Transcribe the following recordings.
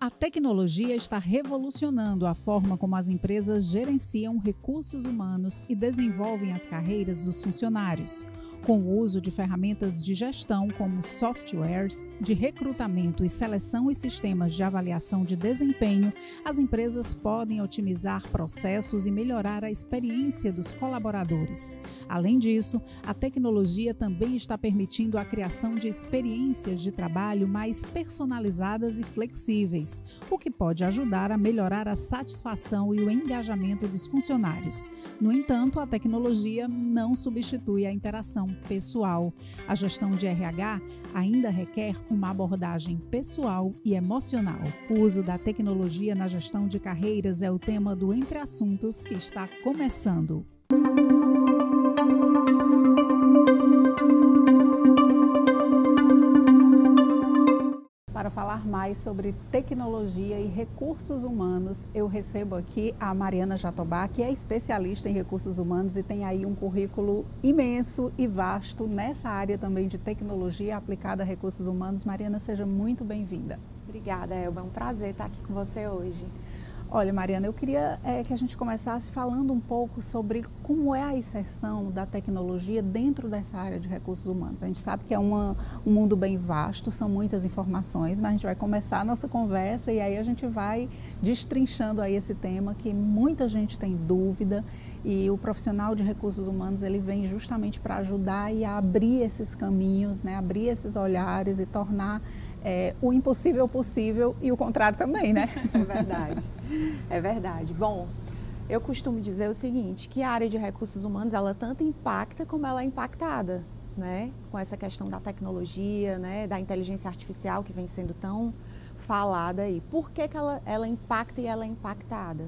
A tecnologia está revolucionando a forma como as empresas gerenciam recursos humanos e desenvolvem as carreiras dos funcionários. Com o uso de ferramentas de gestão como softwares de recrutamento e seleção e sistemas de avaliação de desempenho, as empresas podem otimizar processos e melhorar a experiência dos colaboradores. Além disso, a tecnologia também está permitindo a criação de experiências de trabalho mais personalizadas e flexíveis, o que pode ajudar a melhorar a satisfação e o engajamento dos funcionários. No entanto, a tecnologia não substitui a interação pessoal. A gestão de RH ainda requer uma abordagem pessoal e emocional. O uso da tecnologia na gestão de carreiras é o tema do Entre Assuntos que está começando. Para falar mais sobre tecnologia e recursos humanos, eu recebo aqui a Mariana Jatobá, que é especialista em recursos humanos e tem aí um currículo imenso e vasto nessa área também de tecnologia aplicada a recursos humanos. Mariana, seja muito bem-vinda. Obrigada, Elba. É um prazer estar aqui com você hoje. Olha, Mariana, eu queria que a gente começasse falando um pouco sobre como é a inserção da tecnologia dentro dessa área de recursos humanos. A gente sabe que é um mundo bem vasto, são muitas informações, mas a gente vai começar a nossa conversa e aí a gente vai destrinchando aí esse tema que muita gente tem dúvida e o profissional de recursos humanos ele vem justamente para ajudar e a abrir esses caminhos, né, abrir esses olhares e tornar o impossível possível e o contrário também, né? É verdade, é verdade. Bom, eu costumo dizer o seguinte, que a área de recursos humanos, ela tanto impacta como ela é impactada, né? Com essa questão da tecnologia, né? Da inteligência artificial que vem sendo tão falada aí. Por que ela impacta e ela é impactada?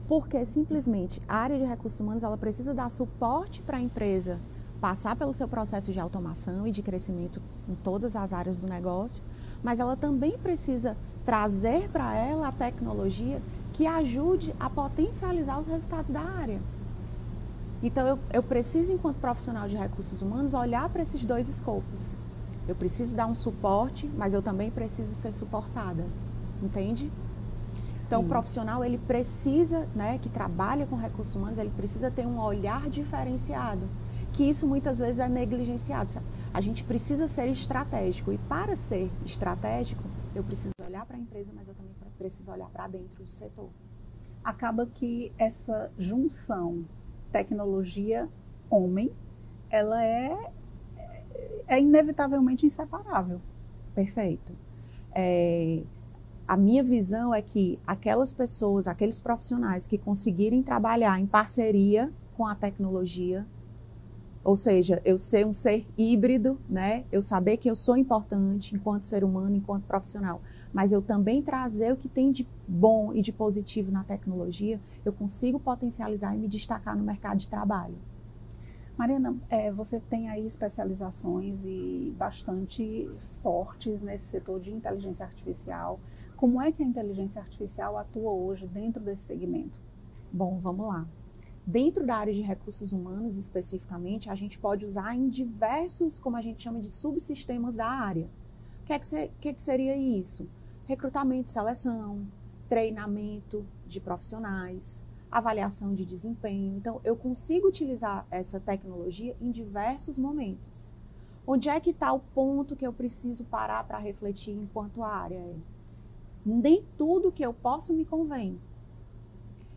Porque simplesmente a área de recursos humanos, ela precisa dar suporte para a empresa passar pelo seu processo de automação e de crescimento em todas as áreas do negócio, mas ela também precisa trazer para ela a tecnologia que ajude a potencializar os resultados da área. Então, eu preciso, enquanto profissional de recursos humanos, olhar para esses dois escopos. Eu preciso dar um suporte, mas eu também preciso ser suportada, entende? Então, o profissional, ele precisa, né, que trabalha com recursos humanos, ele precisa ter um olhar diferenciado, que isso muitas vezes é negligenciado. A gente precisa ser estratégico e para ser estratégico, eu preciso olhar para a empresa, mas eu também preciso olhar para dentro do setor. Acaba que essa junção tecnologia-homem, ela é inevitavelmente inseparável. Perfeito. A minha visão é que aquelas pessoas, aqueles profissionais que conseguirem trabalhar em parceria com a tecnologia, ou seja, eu ser um ser híbrido, né? Eu saber que eu sou importante enquanto ser humano, enquanto profissional, mas eu também trazer o que tem de bom e de positivo na tecnologia, eu consigo potencializar e me destacar no mercado de trabalho. Mariana, você tem aí especializações e bastante fortes nesse setor de inteligência artificial. Como é que a inteligência artificial atua hoje dentro desse segmento? Bom, vamos lá. Dentro da área de recursos humanos, especificamente, a gente pode usar em diversos, como a gente chama de subsistemas da área. O que seria isso? Recrutamento e seleção, treinamento de profissionais, avaliação de desempenho. Então, eu consigo utilizar essa tecnologia em diversos momentos. Onde é que está o ponto que eu preciso parar para refletir enquanto área? Nem tudo que eu posso me convém.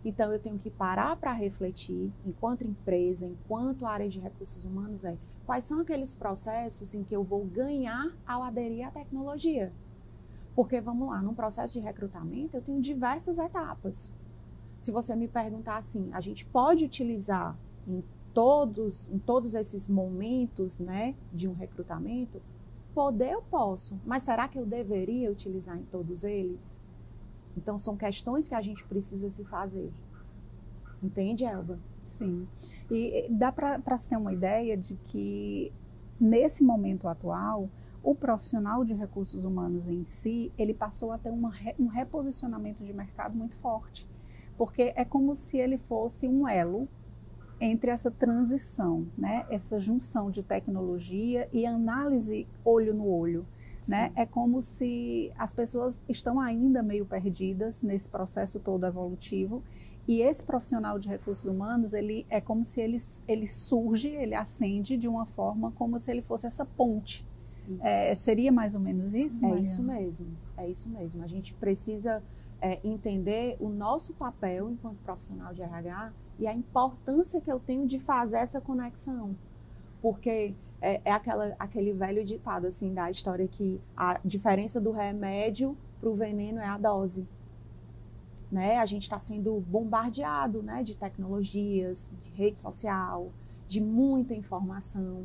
Então, eu tenho que parar para refletir, enquanto empresa, enquanto área de recursos humanos, quais são aqueles processos em que eu vou ganhar ao aderir à tecnologia. Porque, vamos lá, num processo de recrutamento, eu tenho diversas etapas. Se você me perguntar assim, a gente pode utilizar em todos esses momentos, né, de um recrutamento? Poder eu posso, mas será que eu deveria utilizar em todos eles? Então, são questões que a gente precisa se fazer. Entende, Elba? Sim. E dá para se ter uma ideia de que, nesse momento atual, o profissional de recursos humanos em si, ele passou a ter um reposicionamento de mercado muito forte. Porque é como se ele fosse um elo entre essa transição, né? Essa junção de tecnologia e análise olho no olho. né? É como se as pessoas estão ainda meio perdidas nesse processo todo evolutivo. E esse profissional de recursos humanos, ele é como se ele surge, ele ascende de uma forma como se ele fosse essa ponte. Seria mais ou menos isso, Mariana? É isso mesmo. A gente precisa entender o nosso papel enquanto profissional de RH e a importância que eu tenho de fazer essa conexão. Porque aquele velho ditado assim, da história que a diferença do remédio para o veneno é a dose. Né? A gente está sendo bombardeado, né, de tecnologias, de rede social, de muita informação.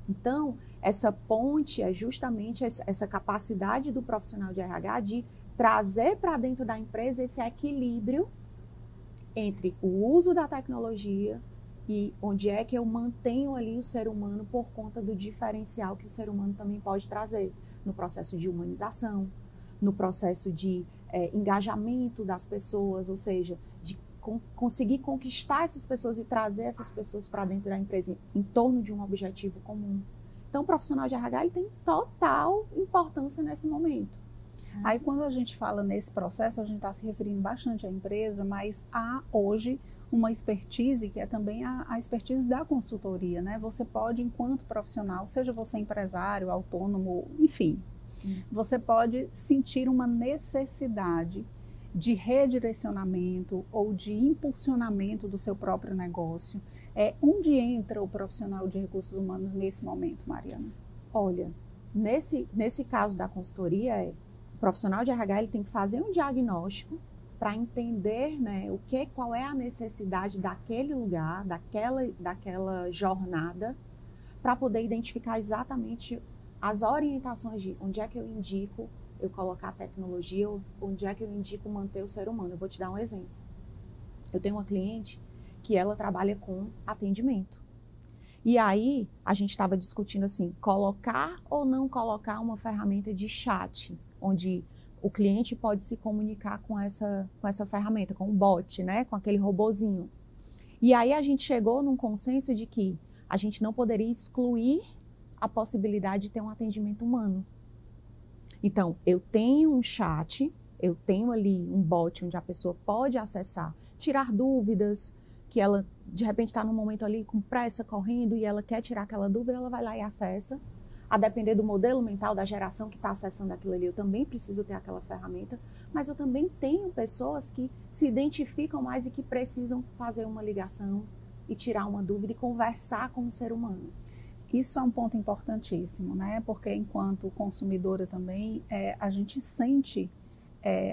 Então, essa ponte é justamente essa capacidade do profissional de RH de trazer para dentro da empresa esse equilíbrio entre o uso da tecnologia e onde é que eu mantenho ali o ser humano por conta do diferencial que o ser humano também pode trazer no processo de humanização, no processo de engajamento das pessoas, ou seja, de conseguir conquistar essas pessoas e trazer essas pessoas para dentro da empresa em torno de um objetivo comum. Então, o profissional de RH ele tem total importância nesse momento. Aí, quando a gente fala nesse processo, a gente está se referindo bastante à empresa, mas há hoje uma expertise que é também a expertise da consultoria, né? Você pode, enquanto profissional, seja você empresário, autônomo, enfim, sim, você pode sentir uma necessidade de redirecionamento ou de impulsionamento do seu próprio negócio. Onde entra o profissional de recursos humanos nesse momento, Mariana? Olha, nesse caso da consultoria, o profissional de RH ele tem que fazer um diagnóstico para entender, né, qual é a necessidade daquele lugar, daquela jornada, para poder identificar exatamente as orientações de onde é que eu indico eu colocar a tecnologia, onde é que eu indico manter o ser humano. Eu vou te dar um exemplo. Eu tenho uma cliente que ela trabalha com atendimento. E aí, a gente estava discutindo assim, colocar ou não colocar uma ferramenta de chat, onde o cliente pode se comunicar com essa ferramenta, com um bot, né? Com aquele robozinho. E aí a gente chegou num consenso de que a gente não poderia excluir a possibilidade de ter um atendimento humano. Então, eu tenho um chat, eu tenho ali um bot onde a pessoa pode acessar, tirar dúvidas, que ela de repente está num momento ali com pressa, correndo, e ela quer tirar aquela dúvida, ela vai lá e acessa. A depender do modelo mental da geração que está acessando aquilo ali, eu também preciso ter aquela ferramenta, mas eu também tenho pessoas que se identificam mais e que precisam fazer uma ligação e tirar uma dúvida e conversar com o ser humano. Isso é um ponto importantíssimo, né? Porque enquanto consumidora também, a gente sente,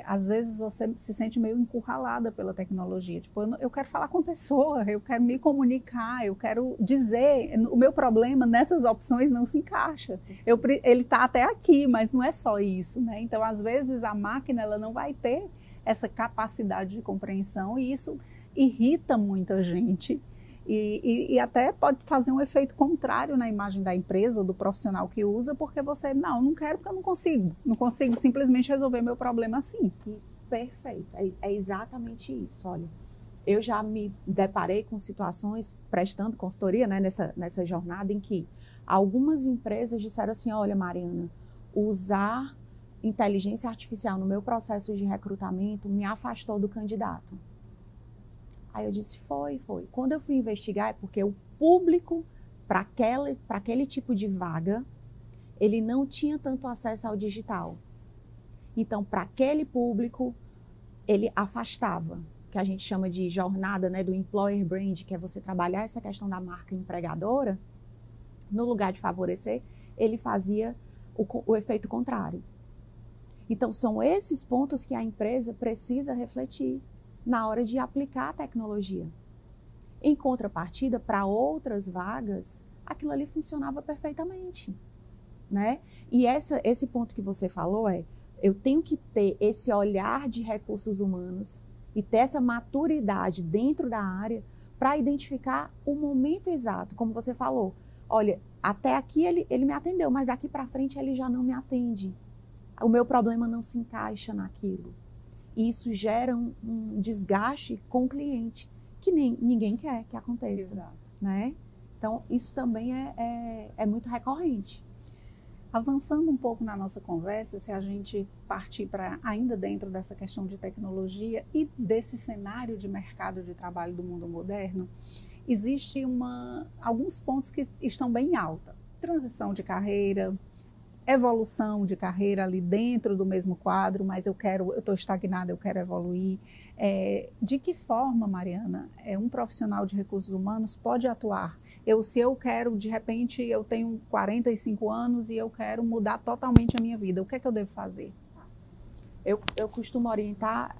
às vezes você se sente meio encurralada pela tecnologia. Tipo, eu quero falar com a pessoa, eu quero me comunicar, eu quero dizer, o meu problema nessas opções não se encaixa. Ele está até aqui, mas não é só isso, né? Então, às vezes a máquina ela não vai ter essa capacidade de compreensão e isso irrita muita gente. E até pode fazer um efeito contrário na imagem da empresa ou do profissional que usa, porque você, não quero porque eu não consigo simplesmente resolver meu problema assim. Perfeito, é exatamente isso. Olha, eu já me deparei com situações, prestando consultoria, né, nessa jornada, em que algumas empresas disseram assim, olha, Mariana, usar inteligência artificial no meu processo de recrutamento me afastou do candidato. Aí eu disse, foi. Quando eu fui investigar, é porque o público, para aquele tipo de vaga, ele não tinha tanto acesso ao digital. Então, para aquele público, ele afastava, que a gente chama de jornada, né, do employer brand, que é você trabalhar essa questão da marca empregadora, no lugar de favorecer, ele fazia o efeito contrário. Então, são esses pontos que a empresa precisa refletir na hora de aplicar a tecnologia. Em contrapartida, para outras vagas, aquilo ali funcionava perfeitamente, né? E esse ponto que você falou eu tenho que ter esse olhar de recursos humanos e ter essa maturidade dentro da área para identificar o momento exato, como você falou. Olha, até aqui ele me atendeu, mas daqui para frente ele já não me atende. O meu problema não se encaixa naquilo. E isso gera um desgaste com o cliente, que ninguém quer que aconteça. Exato. Né? Então, isso também é muito recorrente. Avançando um pouco na nossa conversa, se a gente partir para ainda dentro dessa questão de tecnologia e desse cenário de mercado de trabalho do mundo moderno, existe alguns pontos que estão bem alta. Transição de carreira, evolução de carreira ali dentro do mesmo quadro, mas eu estou estagnada, eu quero evoluir. De que forma, Mariana, um profissional de recursos humanos pode atuar? Se eu quero, de repente, eu tenho 45 anos e eu quero mudar totalmente a minha vida, o que é que eu devo fazer? Eu costumo orientar,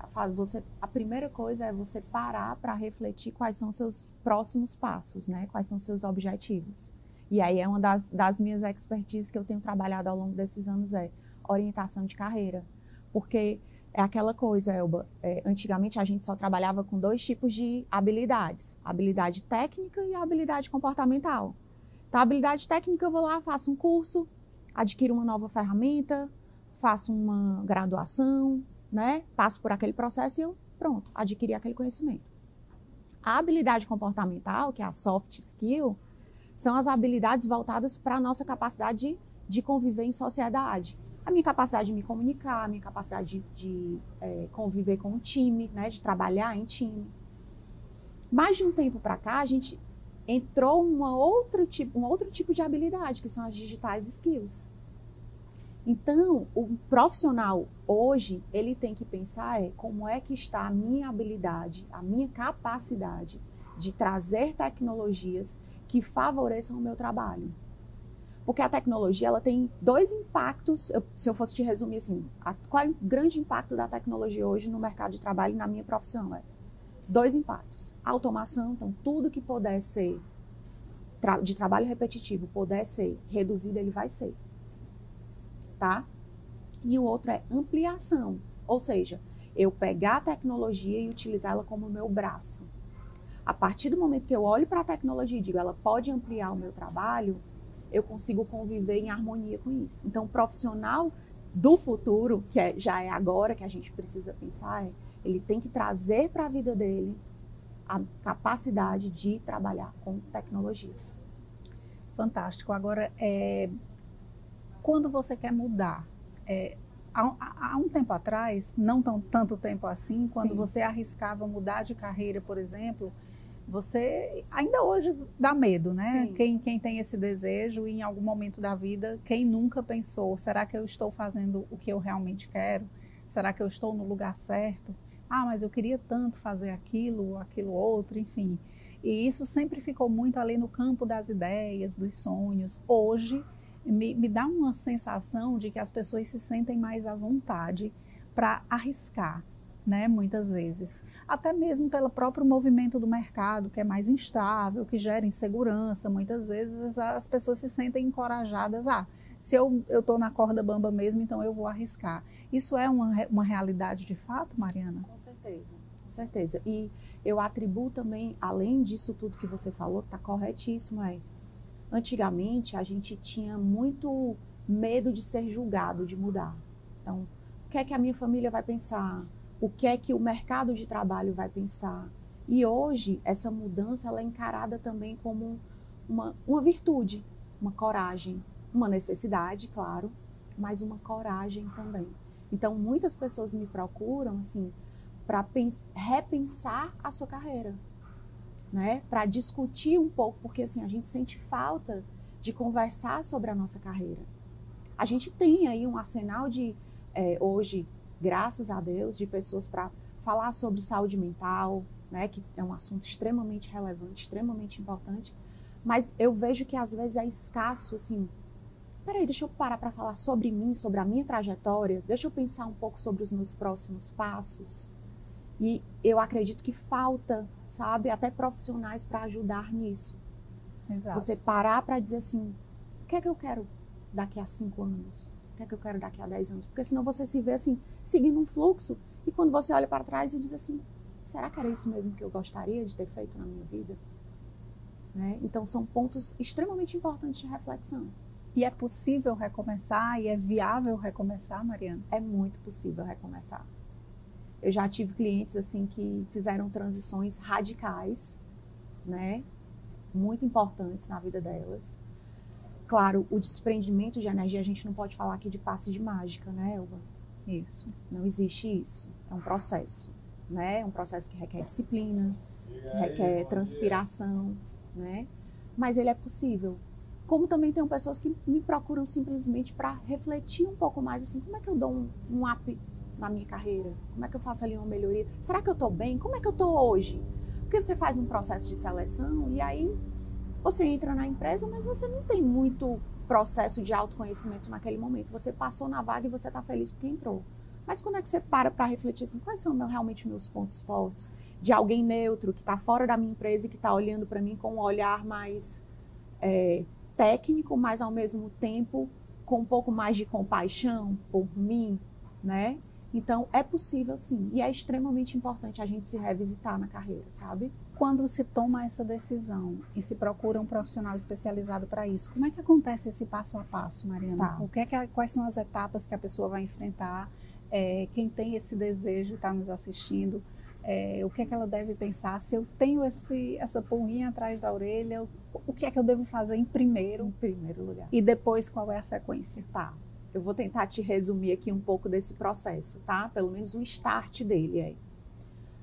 a primeira coisa é você parar para refletir quais são seus próximos passos, né? Quais são seus objetivos. E aí é uma das minhas expertises que eu tenho trabalhado ao longo desses anos, orientação de carreira. Porque é aquela coisa, Elba, antigamente a gente só trabalhava com 2 tipos de habilidades, a habilidade técnica e a habilidade comportamental. Então, a habilidade técnica, eu vou lá, faço um curso, adquiro uma nova ferramenta, faço uma graduação, né? Passo por aquele processo e eu, pronto, adquiri aquele conhecimento. A habilidade comportamental, que é a soft skill, são as habilidades voltadas para a nossa capacidade de conviver em sociedade. A minha capacidade de me comunicar, a minha capacidade de conviver com um time, né, de trabalhar em time. Mais de um tempo para cá, a gente entrou um outro tipo de habilidade, que são as digitais skills. Então, o profissional hoje, ele tem que pensar como é que está a minha habilidade, a minha capacidade de trazer tecnologias que favoreçam o meu trabalho. Porque a tecnologia, ela tem 2 impactos, se eu fosse te resumir assim, qual é o grande impacto da tecnologia hoje no mercado de trabalho e na minha profissão? 2 impactos. Automação, então tudo que puder ser de trabalho repetitivo, puder ser reduzido, ele vai ser. Tá? E o outro é ampliação, ou seja, eu pegar a tecnologia e utilizá-la como meu braço. A partir do momento que eu olho para a tecnologia e digo, ela pode ampliar o meu trabalho, eu consigo conviver em harmonia com isso. Então, o profissional do futuro, que já é agora que a gente precisa pensar, ele tem que trazer para a vida dele a capacidade de trabalhar com tecnologia. Fantástico. Agora, quando você quer mudar, há um tempo atrás, não tanto tempo assim, quando você arriscava mudar de carreira, por exemplo, você ainda hoje dá medo, né? Quem tem esse desejo e em algum momento da vida, quem nunca pensou, será que eu estou fazendo o que eu realmente quero? Será que eu estou no lugar certo? Ah, mas eu queria tanto fazer aquilo outro, enfim. E isso sempre ficou muito ali no campo das ideias, dos sonhos. Hoje, me dá uma sensação de que as pessoas se sentem mais à vontade para arriscar, né, muitas vezes. Até mesmo pelo próprio movimento do mercado, que é mais instável, que gera insegurança. Muitas vezes as pessoas se sentem encorajadas. Se eu estou na corda bamba mesmo, então eu vou arriscar. Isso é uma realidade de fato, Mariana? Com certeza, com certeza. E eu atribuo também, além disso tudo que você falou, que está corretíssimo, antigamente a gente tinha muito medo de ser julgado, de mudar. Então, o que é que a minha família vai pensar? O que é que o mercado de trabalho vai pensar? E hoje, essa mudança ela é encarada também como uma virtude, uma coragem, uma necessidade, claro, mas uma coragem também. Então, muitas pessoas me procuram assim, para repensar a sua carreira, né? Para discutir um pouco, porque assim, a gente sente falta de conversar sobre a nossa carreira. A gente tem aí um arsenal hoje, graças a Deus, de pessoas para falar sobre saúde mental, né, que é um assunto extremamente relevante, extremamente importante, mas eu vejo que às vezes é escasso, assim, peraí, deixa eu parar para falar sobre mim, sobre a minha trajetória, deixa eu pensar um pouco sobre os meus próximos passos. E eu acredito que falta, sabe, até profissionais para ajudar nisso. Exato. Você parar para dizer assim, o que é que eu quero daqui a 5 anos? O que é que eu quero daqui a 10 anos? Porque senão você se vê assim, seguindo um fluxo, e quando você olha para trás e diz assim, será que era isso mesmo que eu gostaria de ter feito na minha vida? Né? Então são pontos extremamente importantes de reflexão. E é possível recomeçar? E é viável recomeçar, Mariana? É muito possível recomeçar. Eu já tive clientes assim que fizeram transições radicais, né? Muito importantes na vida delas. Claro, o desprendimento de energia, a gente não pode falar aqui de passe de mágica, né, Elba? Isso. Não existe isso. É um processo, né? É um processo que requer disciplina, que requer transpiração, né? Mas ele é possível. Como também tem pessoas que me procuram simplesmente para refletir um pouco mais, assim, como é que eu dou um up na minha carreira? Como é que eu faço ali uma melhoria? Será que eu estou bem? Como é que eu estou hoje? Porque você faz um processo de seleção e aí você entra na empresa, mas você não tem muito processo de autoconhecimento naquele momento. Você passou na vaga e você está feliz porque entrou. Mas quando é que você para refletir assim, quais são realmente meus pontos fortes? De alguém neutro, que está fora da minha empresa e que está olhando para mim com um olhar mais técnico, mas ao mesmo tempo com um pouco mais de compaixão por mim, né? Então, é possível sim, e é extremamente importante a gente se revisitar na carreira, sabe? Quando se toma essa decisão e se procura um profissional especializado para isso, como é que acontece esse passo a passo, Mariana? Tá. Quais são as etapas que a pessoa vai enfrentar? Quem tem esse desejo está nos assistindo, o que é que ela deve pensar? Se eu tenho essa pulguinha atrás da orelha, o que é que eu devo fazer em primeiro lugar? E depois qual é a sequência? Tá. Eu vou tentar te resumir aqui um pouco desse processo, tá? Pelo menos o start dele aí.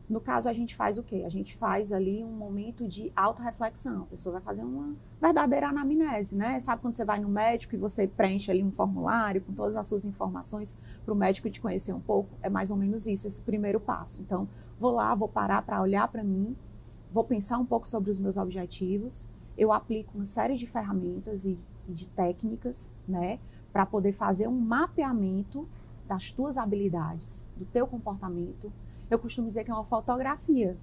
No caso, a gente faz o quê? A gente faz ali um momento de autorreflexão. A pessoa vai fazer uma verdadeira anamnese, né? Sabe quando você vai no médico e você preenche ali um formulário com todas as suas informações para o médico te conhecer um pouco? É mais ou menos isso, esse primeiro passo. Então, vou lá, vou parar para olhar para mim, vou pensar um pouco sobre os meus objetivos, eu aplico uma série de ferramentas e de técnicas, né? Para poder fazer um mapeamento das tuas habilidades, do teu comportamento. Eu costumo dizer que é uma fotografia.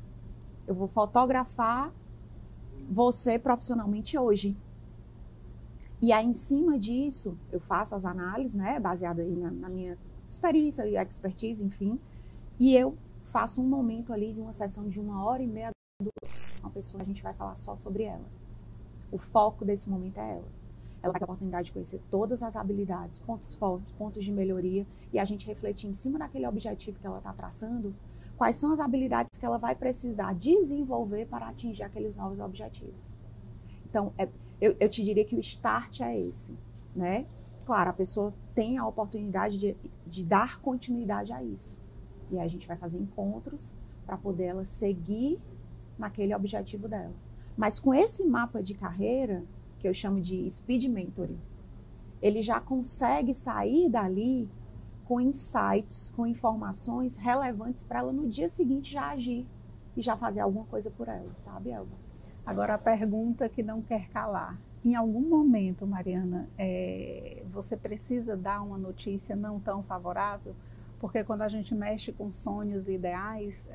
Eu vou fotografar você profissionalmente hoje. E aí, em cima disso, eu faço as análises, né, baseada aí na minha experiência e expertise, enfim. E eu faço um momento ali de uma sessão de 1h30, 2 com a pessoa, a gente vai falar só sobre ela. O foco desse momento é ela. Ela vai ter a oportunidade de conhecer todas as habilidades, pontos fortes, pontos de melhoria, e a gente refletir em cima daquele objetivo que ela está traçando, quais são as habilidades que ela vai precisar desenvolver para atingir aqueles novos objetivos. Então, eu te diria que o start é esse, né? Claro, a pessoa tem a oportunidade de dar continuidade a isso. E aí a gente vai fazer encontros para poder ela seguir naquele objetivo dela. Mas com esse mapa de carreira, que eu chamo de Speed Mentoring, ele já consegue sair dali com insights, com informações relevantes para ela no dia seguinte já agir e já fazer alguma coisa por ela, sabe, Elba? Agora a pergunta que não quer calar. Em algum momento, Mariana, você precisa dar uma notícia não tão favorável? Porque quando a gente mexe com sonhos e ideais,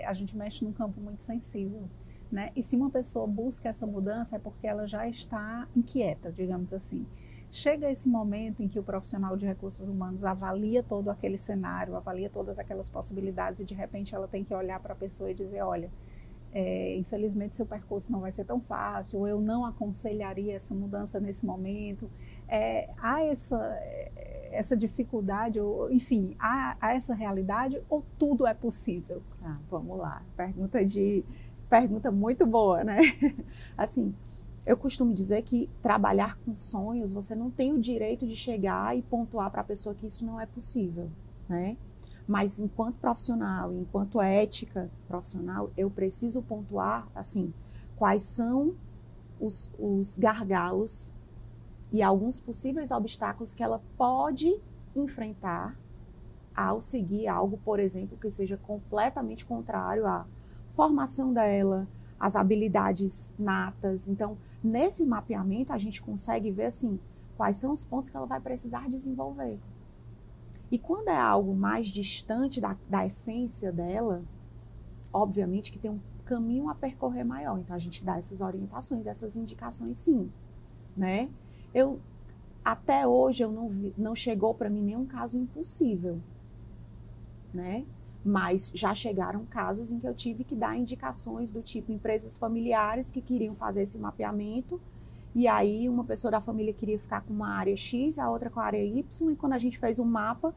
a gente mexe num campo muito sensível, né? E se uma pessoa busca essa mudança é porque ela já está inquieta, digamos assim. Chega esse momento em que o profissional de recursos humanos avalia todo aquele cenário, avalia todas aquelas possibilidades e de repente ela tem que olhar para a pessoa e dizer, olha, infelizmente seu percurso não vai ser tão fácil, ou eu não aconselharia essa mudança nesse momento. Há essa dificuldade, ou, enfim, há essa realidade ou tudo é possível? Vamos lá, pergunta muito boa, né? Assim, eu costumo dizer que trabalhar com sonhos, você não tem o direito de chegar e pontuar para a pessoa que isso não é possível, né? Mas enquanto profissional, enquanto ética profissional, eu preciso pontuar, assim, quais são os gargalos e alguns possíveis obstáculos que ela pode enfrentar ao seguir algo, por exemplo, que seja completamente contrário à formação dela, às habilidades natas. Então, nesse mapeamento, a gente consegue ver, assim, quais são os pontos que ela vai precisar desenvolver. E quando é algo mais distante da essência dela, obviamente que tem um caminho a percorrer maior. Então, a gente dá essas orientações, essas indicações, sim, né? Até hoje, não chegou para mim nenhum caso impossível, né? Mas já chegaram casos em que eu tive que dar indicações do tipo empresas familiares que queriam fazer esse mapeamento e aí uma pessoa da família queria ficar com uma área X, a outra com a área Y, e quando a gente fez um mapa,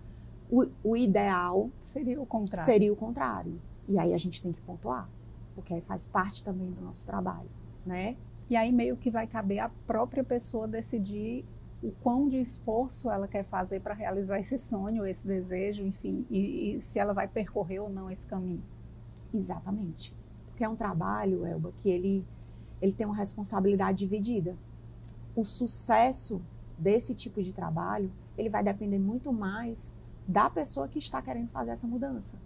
o ideal seria o contrário. Seria o contrário. E aí a gente tem que pontuar, porque aí faz parte também do nosso trabalho, né? E aí meio que vai caber à própria pessoa decidir o quão de esforço ela quer fazer para realizar esse sonho, esse desejo, enfim, e se ela vai percorrer ou não esse caminho. Exatamente. Porque é um trabalho, Elba, que ele tem uma responsabilidade dividida. O sucesso desse tipo de trabalho, ele vai depender muito mais da pessoa que está querendo fazer essa mudança.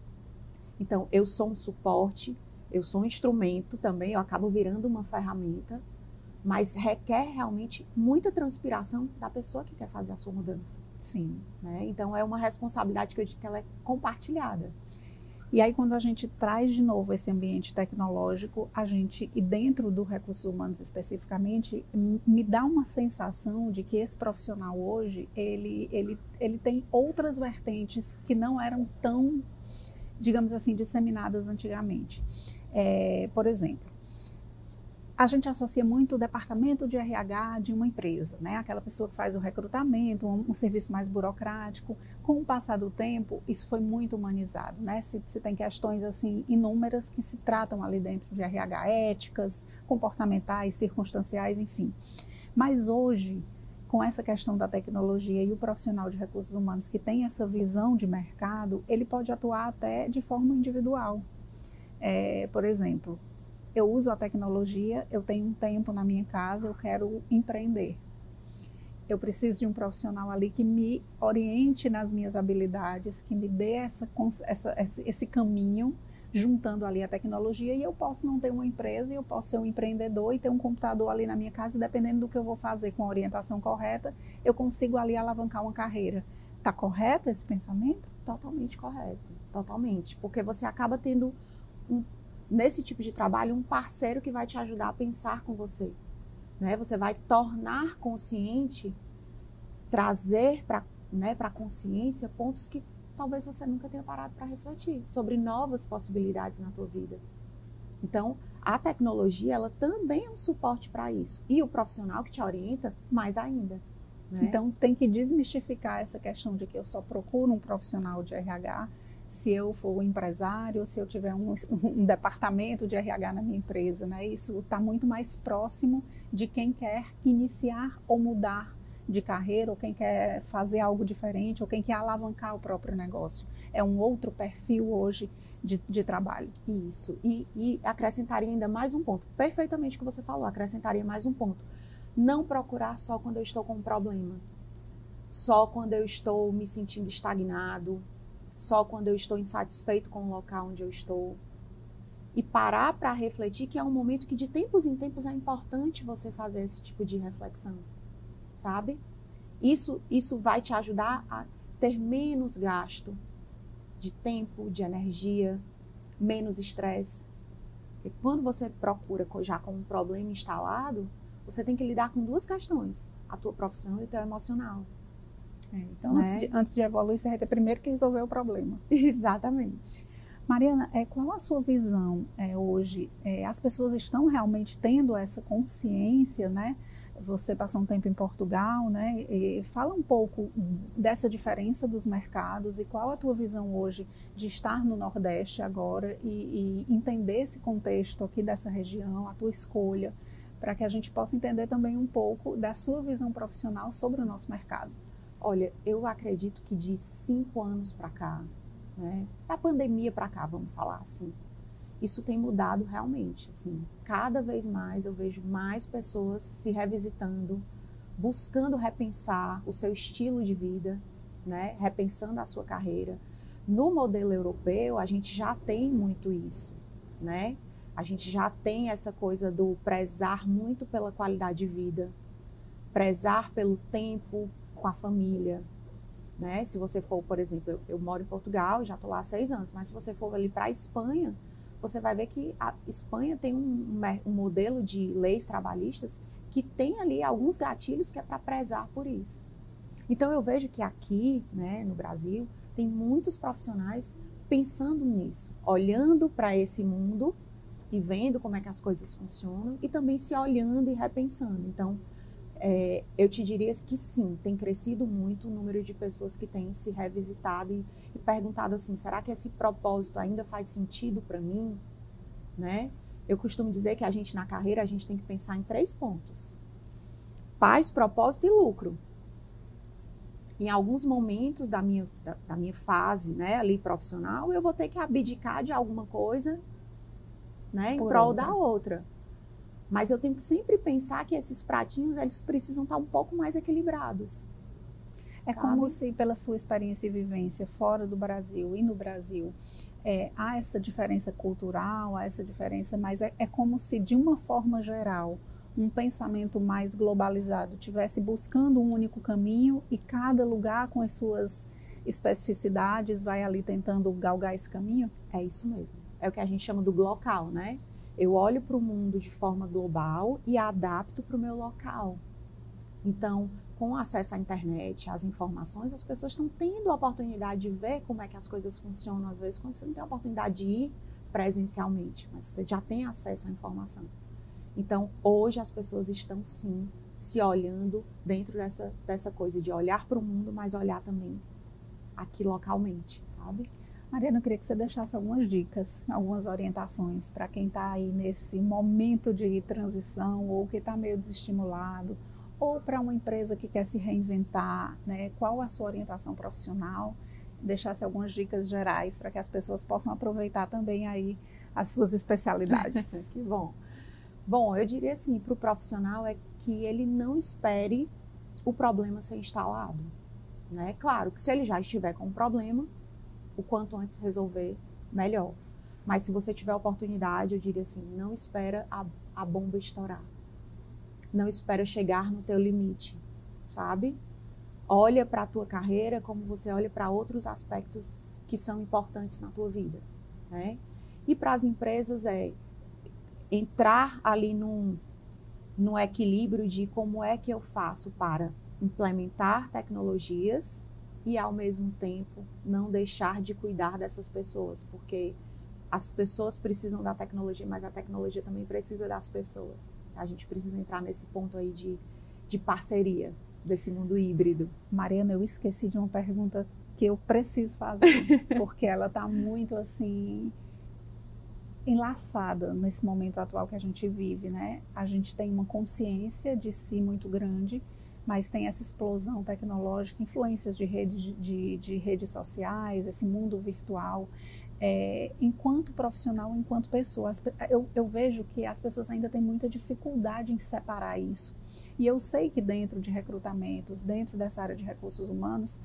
Então, eu sou um suporte, eu sou um instrumento também, eu acabo virando uma ferramenta, mas requer realmente muita transpiração da pessoa que quer fazer a sua mudança. Sim. Né? Então, é uma responsabilidade que eu digo que ela é compartilhada. E aí, quando a gente traz de novo esse ambiente tecnológico, e dentro do recursos humanos especificamente, me dá uma sensação de que esse profissional hoje, ele tem outras vertentes que não eram tão, digamos assim, disseminadas antigamente. Por exemplo, a gente associa muito o departamento de RH de uma empresa, né? Aquela pessoa que faz o recrutamento, um serviço mais burocrático. Com o passar do tempo, isso foi muito humanizado, né? Se tem questões assim inúmeras que se tratam ali dentro de RH, éticas, comportamentais, circunstanciais, enfim. Mas hoje, com essa questão da tecnologia e o profissional de recursos humanos que tem essa visão de mercado, ele pode atuar até de forma individual. Por exemplo, eu uso a tecnologia, eu tenho um tempo na minha casa, eu quero empreender. Eu preciso de um profissional ali que me oriente nas minhas habilidades, que me dê esse caminho, juntando ali a tecnologia, e eu posso não ter uma empresa, e eu posso ser um empreendedor e ter um computador ali na minha casa, e dependendo do que eu vou fazer com a orientação correta, eu consigo ali alavancar uma carreira. Está correto esse pensamento? Totalmente correto, totalmente. Porque você acaba tendo nesse tipo de trabalho, um parceiro que vai te ajudar a pensar com você. Né? Você vai tornar consciente, trazer para a consciência pontos que talvez você nunca tenha parado para refletir sobre novas possibilidades na tua vida. Então, a tecnologia, ela também é um suporte para isso. E o profissional que te orienta, mais ainda. Né? Então, tem que desmistificar essa questão de que eu só procuro um profissional de RH se eu for um empresário, se eu tiver um departamento de RH na minha empresa, né? Isso está muito mais próximo de quem quer iniciar ou mudar de carreira, ou quem quer fazer algo diferente, ou quem quer alavancar o próprio negócio. É um outro perfil hoje de trabalho. Isso. E acrescentaria ainda mais um ponto. Perfeitamente o que você falou, acrescentaria mais um ponto. Não procurar só quando eu estou com um problema. Só quando eu estou me sentindo estagnado, só quando eu estou insatisfeito com o local onde eu estou. E parar para refletir que é um momento que de tempos em tempos é importante você fazer esse tipo de reflexão, sabe? Isso vai te ajudar a ter menos gasto de tempo, de energia, menos estresse. Porque quando você procura já com um problema instalado, você tem que lidar com duas questões, a tua profissão e o teu emocional. Então, né? antes de evoluir, você vai ter primeiro que resolver o problema. Exatamente. Mariana, qual a sua visão hoje? As pessoas estão realmente tendo essa consciência, né? Você passou um tempo em Portugal, né? Fala um pouco dessa diferença dos mercados e qual a tua visão hoje de estar no Nordeste agora e entender esse contexto aqui dessa região, a tua escolha, para que a gente possa entender também um pouco da sua visão profissional sobre o nosso mercado. Olha, eu acredito que de 5 anos para cá, né, da pandemia para cá, vamos falar assim, isso tem mudado realmente. Assim, cada vez mais eu vejo mais pessoas se revisitando, buscando repensar o seu estilo de vida, né, repensando a sua carreira. No modelo europeu, a gente já tem muito isso, né? A gente já tem essa coisa do prezar muito pela qualidade de vida, prezar pelo tempo com a família, né? Se você for, por exemplo, eu moro em Portugal, já estou lá há 6 anos, mas se você for ali para a Espanha, você vai ver que a Espanha tem um modelo de leis trabalhistas que tem ali alguns gatilhos que é para prezar por isso. Então eu vejo que aqui, né, no Brasil, tem muitos profissionais pensando nisso, olhando para esse mundo e vendo como é que as coisas funcionam e também se olhando e repensando. Então, eu te diria que sim, tem crescido muito o número de pessoas que têm se revisitado e perguntado assim, será que esse propósito ainda faz sentido para mim? Né? Eu costumo dizer que a gente, na carreira, a gente tem que pensar em 3 pontos. Paz, propósito e lucro. Em alguns momentos da minha fase, né, ali profissional, eu vou ter que abdicar de alguma coisa, né, em prol da outra. Mas eu tenho que sempre pensar que esses pratinhos, eles precisam estar um pouco mais equilibrados. É como se, pela sua experiência e vivência fora do Brasil e no Brasil, há essa diferença cultural, há essa diferença, mas é como se, de uma forma geral, um pensamento mais globalizado estivesse buscando um único caminho e cada lugar com as suas especificidades vai ali tentando galgar esse caminho? É isso mesmo. É o que a gente chama do glocal, né? Eu olho para o mundo de forma global e adapto para o meu local. Então, com acesso à internet, às informações, as pessoas estão tendo a oportunidade de ver como é que as coisas funcionam, às vezes, quando você não tem a oportunidade de ir presencialmente, mas você já tem acesso à informação. Então, hoje as pessoas estão, sim, se olhando dentro dessa coisa de olhar para o mundo, mas olhar também aqui localmente, sabe? Mariana, eu queria que você deixasse algumas dicas, algumas orientações para quem está aí nesse momento de transição ou que está meio desestimulado, ou para uma empresa que quer se reinventar, né? Qual a sua orientação profissional? Deixasse algumas dicas gerais para que as pessoas possam aproveitar também aí as suas especialidades. Que bom. Bom, eu diria assim, para o profissional é que ele não espere o problema ser instalado, né? Claro que se ele já estiver com um problema, o quanto antes resolver, melhor. Mas se você tiver oportunidade, eu diria assim, não espera a bomba estourar. Não espera chegar no teu limite, sabe? Olha para a tua carreira como você olha para outros aspectos que são importantes na tua vida, né? E para as empresas entrar ali num equilíbrio de como é que eu faço para implementar tecnologias e, ao mesmo tempo, não deixar de cuidar dessas pessoas, porque as pessoas precisam da tecnologia, mas a tecnologia também precisa das pessoas. A gente precisa entrar nesse ponto aí de parceria desse mundo híbrido. Mariana, eu esqueci de uma pergunta que eu preciso fazer, porque ela está muito assim enlaçada nesse momento atual que a gente vive, né? A gente tem uma consciência de si muito grande, mas tem essa explosão tecnológica, influências de redes sociais, esse mundo virtual. Enquanto profissional, enquanto pessoa, eu vejo que as pessoas ainda têm muita dificuldade em separar isso. E eu sei que dentro de recrutamentos, dentro dessa área de recursos humanos,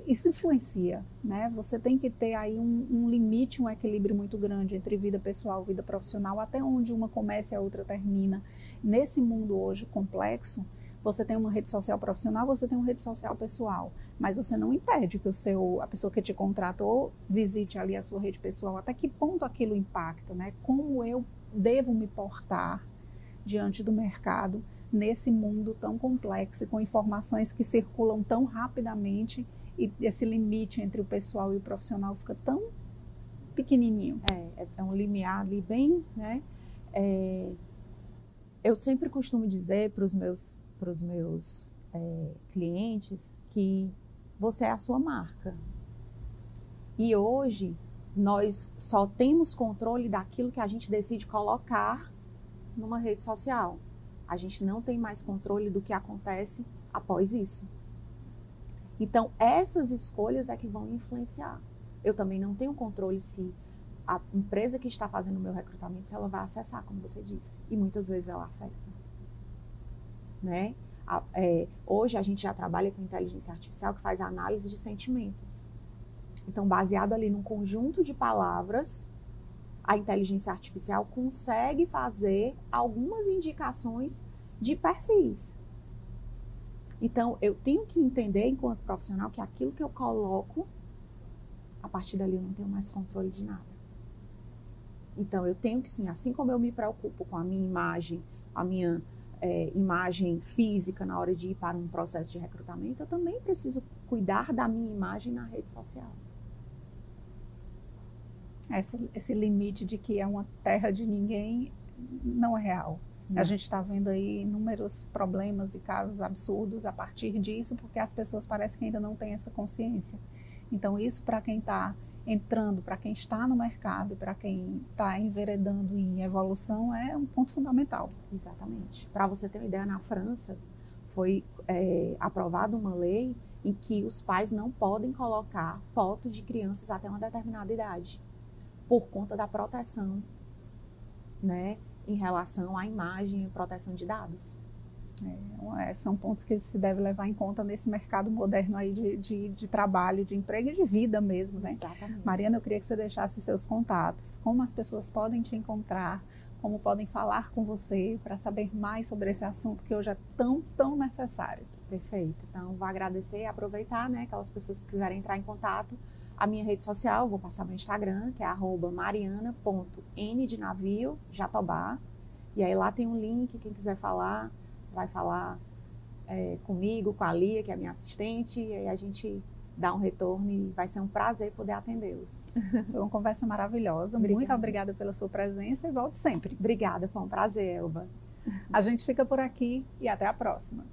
isso influencia, né? Você tem que ter aí um limite, um equilíbrio muito grande entre vida pessoal e vida profissional, até onde uma começa e a outra termina. Nesse mundo hoje complexo, você tem uma rede social profissional, você tem uma rede social pessoal, mas você não impede que a pessoa que te contratou visite ali a sua rede pessoal. Até que ponto aquilo impacta, né? Como eu devo me portar diante do mercado nesse mundo tão complexo e com informações que circulam tão rapidamente e esse limite entre o pessoal e o profissional fica tão pequenininho. É um limiar ali bem, né? Eu sempre costumo dizer para os meus clientes que você é a sua marca. E hoje nós só temos controle daquilo que a gente decide colocar numa rede social. A gente não tem mais controle do que acontece após isso. Então, essas escolhas é que vão influenciar. Eu também não tenho controle se a empresa que está fazendo o meu recrutamento, se ela vai acessar, como você disse. E muitas vezes ela acessa. Né? Hoje a gente já trabalha com inteligência artificial que faz análise de sentimentos. Então, baseado ali num conjunto de palavras, a inteligência artificial consegue fazer algumas indicações de perfis. Então, eu tenho que entender, enquanto profissional, que aquilo que eu coloco, a partir dali eu não tenho mais controle de nada. Então, eu tenho que, sim, assim como eu me preocupo com a minha imagem, imagem física na hora de ir para um processo de recrutamento, eu também preciso cuidar da minha imagem na rede social. Esse limite de que é uma terra de ninguém não é real. Não. A gente está vendo aí inúmeros problemas e casos absurdos a partir disso, porque as pessoas parecem que ainda não têm essa consciência. Então, isso para quem está entrando, para quem está no mercado, para quem está enveredando em evolução, é um ponto fundamental. Exatamente. Para você ter uma ideia, na França foi aprovada uma lei em que os pais não podem colocar foto de crianças até uma determinada idade, por conta da proteção, né, em relação à imagem e proteção de dados. São pontos que se deve levar em conta nesse mercado moderno aí de trabalho, de emprego e de vida mesmo, né? Exatamente. Mariana, eu queria que você deixasse seus contatos, como as pessoas podem te encontrar, como podem falar com você para saber mais sobre esse assunto que hoje é tão necessário. Perfeito. Então, vou agradecer e aproveitar, né, aquelas pessoas que quiserem entrar em contato. A minha rede social, vou passar meu Instagram, que é @mariana.n de navio, Jatobá. E aí lá tem um link, quem quiser falar, vai falar comigo, com a Lia, que é a minha assistente, e aí a gente dá um retorno e vai ser um prazer poder atendê-los. Foi uma conversa maravilhosa. Obrigada. Muito obrigada pela sua presença e volte sempre. Obrigada, foi um prazer, Elba. A gente fica por aqui e até a próxima.